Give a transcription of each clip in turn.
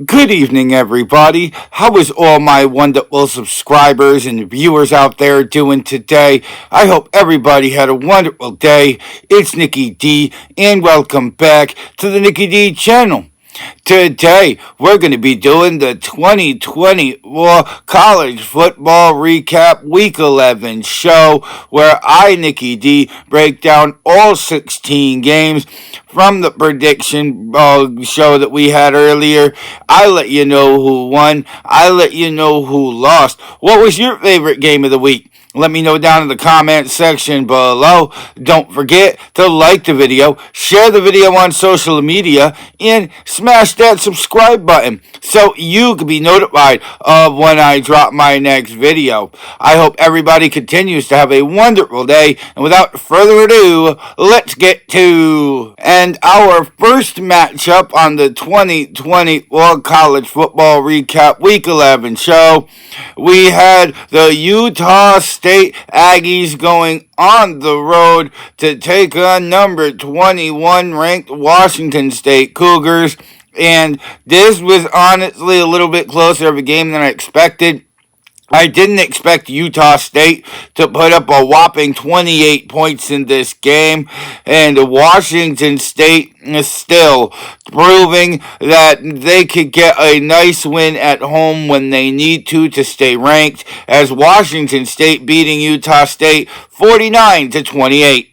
Good evening, everybody. How is all my wonderful subscribers and viewers out there doing today? I hope everybody had a wonderful day. It's Nikki D, and welcome back to the Nikki D channel. Today, we're going to be doing the 2024 College Football Recap Week 11 show, where I, Nikki D, break down all 16 games from the prediction show that we had earlier. I let you know who won. I let you know who lost. What was your favorite game of the week? Let me know down in the comment section below. Don't forget to like the video, share the video on social media, and smash that subscribe button so you can be notified of when I drop my next video. I hope everybody continues to have a wonderful day, and without further ado, let's get to and our first matchup on the 2024 College Football Recap Week 11 show. We had the Utah State Aggies going on the road to take on number 21 ranked Washington State Cougars. And this was honestly a little bit closer of a game than I expected. I didn't expect Utah State to put up a whopping 28 points in this game, and Washington State is still proving that they could get a nice win at home when they need to stay ranked, as Washington State beating Utah State 49-28.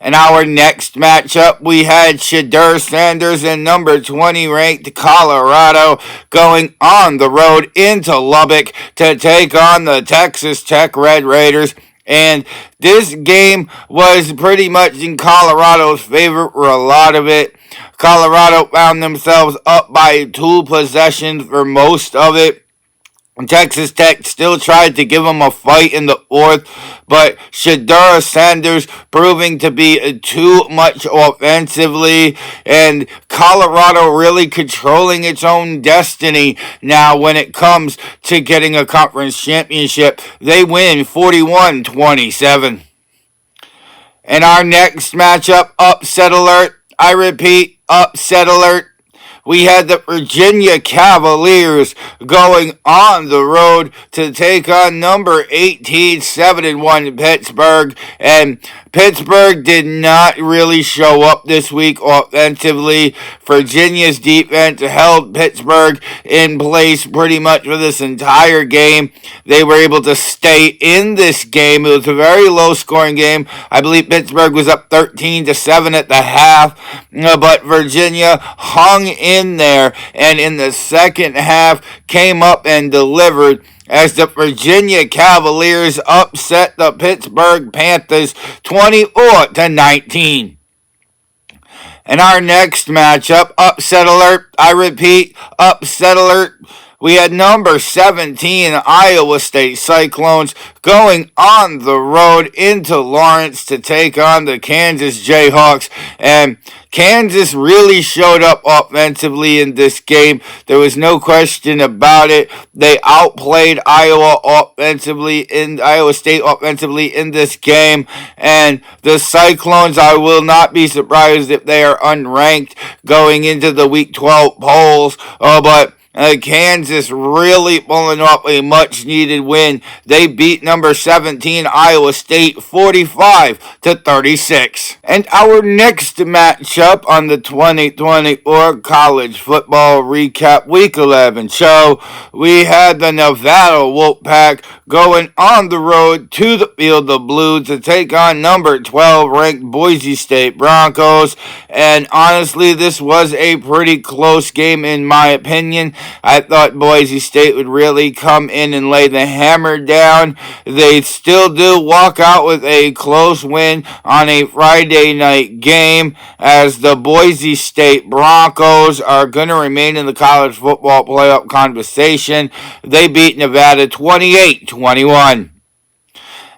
In our next matchup, we had Shedeur Sanders and number 20 ranked Colorado going on the road into Lubbock to take on the Texas Tech Red Raiders. And this game was pretty much in Colorado's favor for a lot of it. Colorado found themselves up by 2 possessions for most of it. Texas Tech still tried to give them a fight in the fourth, but Shedeur Sanders proving to be too much offensively, and Colorado really controlling its own destiny now when it comes to getting a conference championship. They win 41-27. In our next matchup, upset alert. I repeat, upset alert. We had the Virginia Cavaliers going on the road to take on number 18, 7-1 Pittsburgh, and Pittsburgh did not really show up this week offensively. Virginia's defense held Pittsburgh in place pretty much for this entire game. They were able to stay in this game. It was a very low-scoring game. I believe Pittsburgh was up 13-7 at the half, but Virginia hung in there, and in the second half came up and delivered as the Virginia Cavaliers upset the Pittsburgh Panthers 24-19. In our next matchup, upset alert, I repeat, upset alert. We had number 17 Iowa State Cyclones going on the road into Lawrence to take on the Kansas Jayhawks, and Kansas really showed up offensively in this game. There was no question about it. They outplayed Iowa State offensively in this game, and the Cyclones, I will not be surprised if they are unranked going into the Week 12 polls, but Kansas really pulling off a much-needed win. They beat number 17 Iowa State 45-36. And our next matchup on the 2024 College Football Recap Week 11 show, we had the Nevada Wolfpack going on the road to the Field of Blue to take on number 12 ranked Boise State Broncos. And honestly, this was a pretty close game in my opinion. I thought Boise State would really come in and lay the hammer down. They still do walk out with a close win on a Friday night game, as the Boise State Broncos are going to remain in the college football playoff conversation. They beat Nevada 28-21.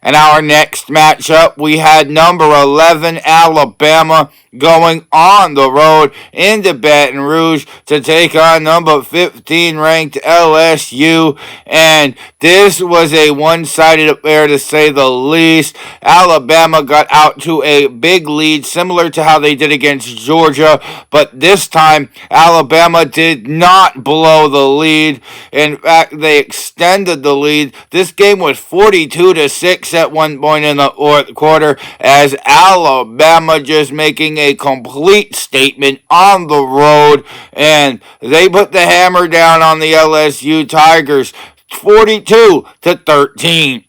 In our next matchup, we had number 11 Alabama going on the road into Baton Rouge to take on number 15 ranked LSU. And this was a one-sided affair to say the least. Alabama got out to a big lead, similar to how they did against Georgia, but this time Alabama did not blow the lead. In fact, they extended the lead. This game was 42-6 at one point in the fourth quarter, as Alabama just making a complete statement on the road, and they put the hammer down on the LSU Tigers 42-13.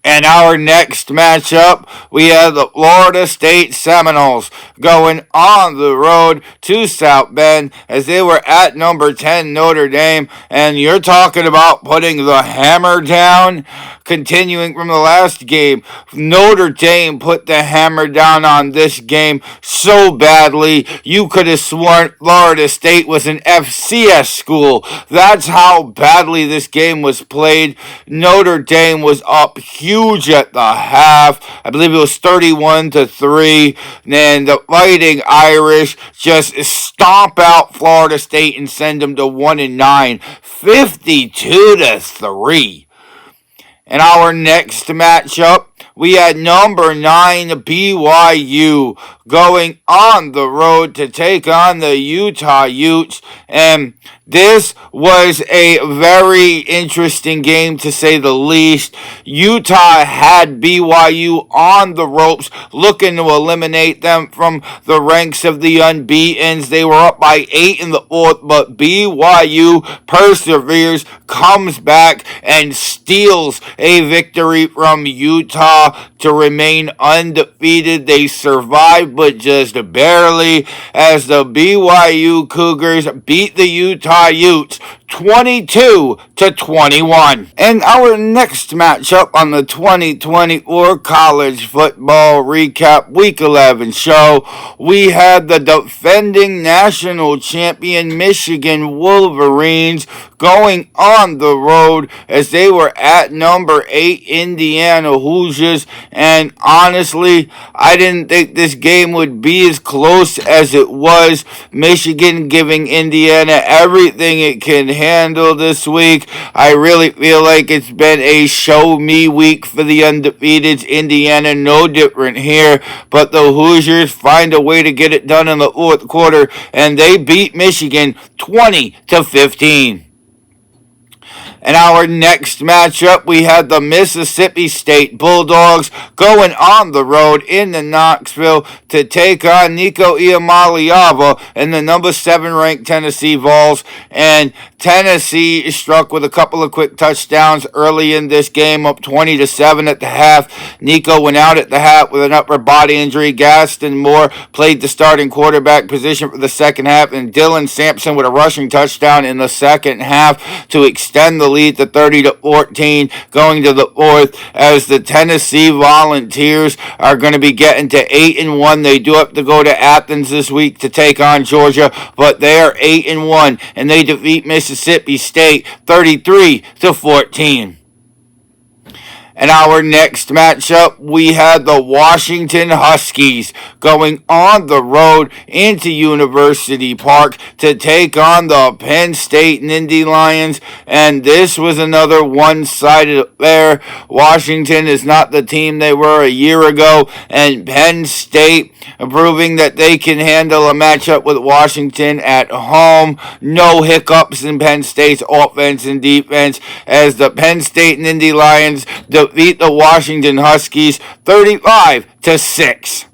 And our next matchup, we have the Florida State Seminoles going on the road to South Bend as they were at number 10 Notre Dame. And you're talking about putting the hammer down. Continuing from the last game, Notre Dame put the hammer down on this game so badly, you could have sworn Florida State was an FCS school. That's how badly this game was played. Notre Dame was up huge at the half. I believe it was 31-3. And the Fighting Irish just stomp out Florida State and send them to 1-9, 52-3. In our next matchup, we had number 9 BYU going on the road to take on the Utah Utes, and this was a very interesting game to say the least. Utah had BYU on the ropes, looking to eliminate them from the ranks of the unbeatens. They were up by 8 in the fourth, but BYU perseveres, comes back, and steals a victory from Utah to remain undefeated. They survived, but just barely, as the BYU Cougars beat the Utah Utes 22-21. And our next matchup on the 2024 College Football Recap Week 11 show, we had the defending national champion Michigan Wolverines going on the road as they were at number 8 Indiana Hoosiers. And honestly, I didn't think this game would be as close as it was. Michigan giving Indiana everything it can handle this week. I really feel like it's been a show me week for the undefeateds. Indiana no different here, but the Hoosiers find a way to get it done in the fourth quarter, and they beat Michigan 20-15. In our next matchup, we had the Mississippi State Bulldogs going on the road into Knoxville to take on Nico Iamaleava and the number 7 ranked Tennessee Vols. And Tennessee struck with a couple of quick touchdowns early in this game, up 20-7 at the half. Nico went out at the half with an upper body injury. Gaston Moore played the starting quarterback position for the second half, and Dylan Sampson with a rushing touchdown in the second half to extend the lead to 30-14 going to the fourth, as the Tennessee Volunteers are going to be getting to 8-1. They do have to go to Athens this week to take on Georgia, but they are 8-1, and they defeat Mississippi State 33-14. In our next matchup, we had the Washington Huskies going on the road into University Park to take on the Penn State Nittany Lions, and this was another one-sided affair. Washington is not the team they were a year ago, and Penn State proving that they can handle a matchup with Washington at home. No hiccups in Penn State's offense and defense, as the Penn State Nittany Lions defeat the Washington Huskies 35-6.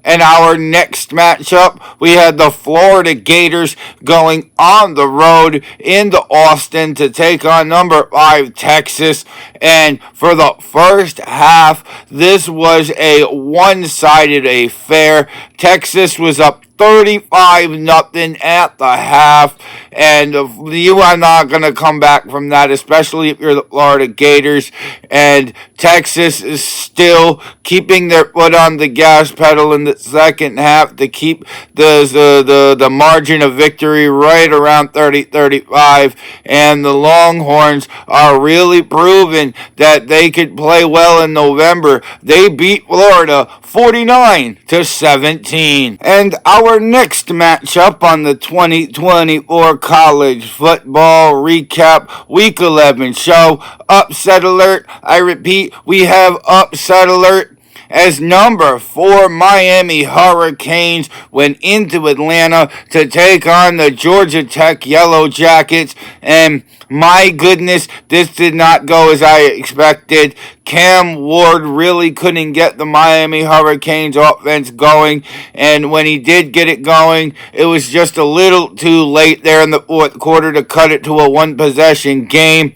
In our next matchup, we had the Florida Gators going on the road into Austin to take on number 5 Texas. And for the first half, this was a one-sided affair. Texas was up 35-0 at the half, and you are not going to come back from that, especially if you're the Florida Gators. And Texas is still keeping their foot on the gas pedal in the second half to keep the margin of victory right around 30-35. And the Longhorns are really proving that they could play well in November. They beat Florida 49-17. And our next matchup on the 2024 college football recap week 11 show, upset alert. I repeat, we have upset alert as number 4 Miami Hurricanes went into Atlanta to take on the Georgia Tech Yellow Jackets. And my goodness, this did not go as I expected. Cam Ward really couldn't get the Miami Hurricanes offense going, and when he did get it going, it was just a little too late there in the fourth quarter to cut it to a one-possession game.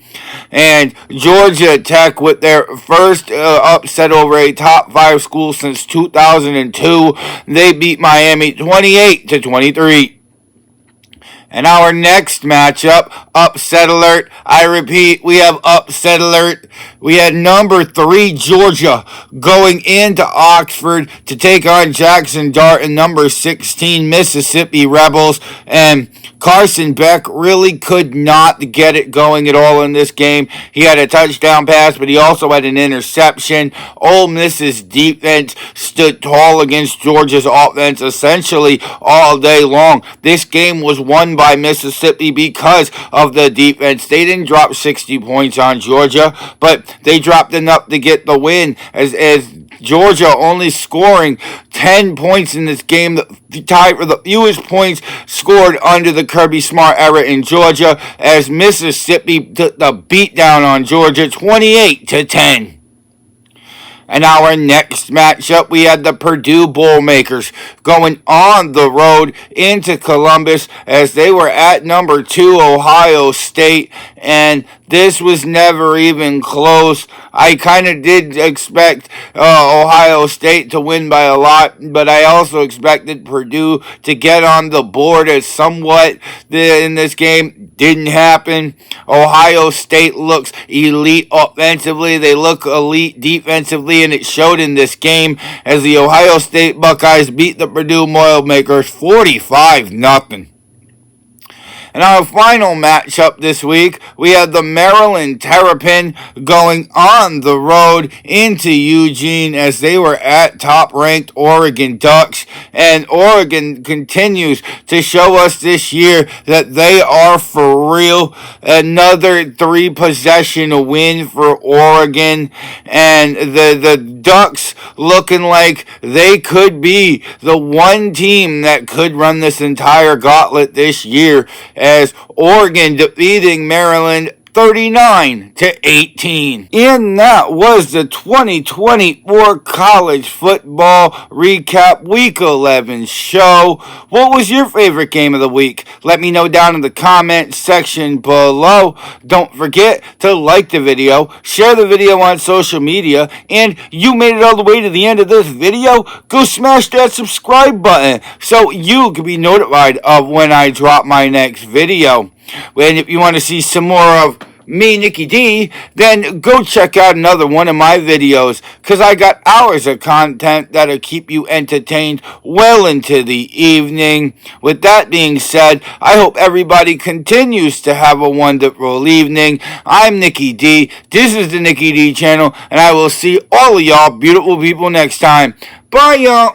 And Georgia Tech, with their first upset over a top 5 school since 2002, they beat Miami 28-23. And our next matchup, upset alert. I repeat, we have upset alert. We had number 3 Georgia going into Oxford to take on Jackson Dart and number 16 Mississippi Rebels. And Carson Beck really could not get it going at all in this game. He had a touchdown pass, but he also had an interception. Ole Miss's defense stood tall against Georgia's offense essentially all day long. This game was won by Mississippi because of the defense. They didn't drop 60 points on Georgia, but they dropped enough to get the win as Georgia only scoring 10 points in this game, the tie for the fewest points scored under the Kirby Smart era in Georgia, as Mississippi took the beatdown on Georgia 28-10. And our next matchup, we had the Purdue Boilermakers going on the road into Columbus as they were at number 2 Ohio State, and this was never even close. I kind of did expect Ohio State to win by a lot, but I also expected Purdue to get on the board as somewhat in this game. Didn't happen. Ohio State looks elite offensively. They look elite defensively, and it showed in this game as the Ohio State Buckeyes beat the Purdue Boilermakers 45-0. In our final matchup this week, we had the Maryland Terrapin going on the road into Eugene as they were at top-ranked Oregon Ducks. And Oregon continues to show us this year that they are for real. Another 3-possession win for Oregon. And the Ducks looking like they could be the one team that could run this entire gauntlet this year, as Oregon defeating Maryland 39-18. And that was the 2024 college football recap week 11 show. What was your favorite game of the week? Let me know down in the comment section below. Don't forget to like the video, share the video on social media, and you made it all the way to the end of this video, go smash that subscribe button so you can be notified of when I drop my next video. And if you want to see some more of me, Nicky D, then go check out another one of my videos, because I got hours of content that'll keep you entertained well into the evening. With that being said, I hope everybody continues to have a wonderful evening. I'm Nicky D. This is the Nicky D channel, and I will see all of y'all beautiful people next time. Bye, y'all.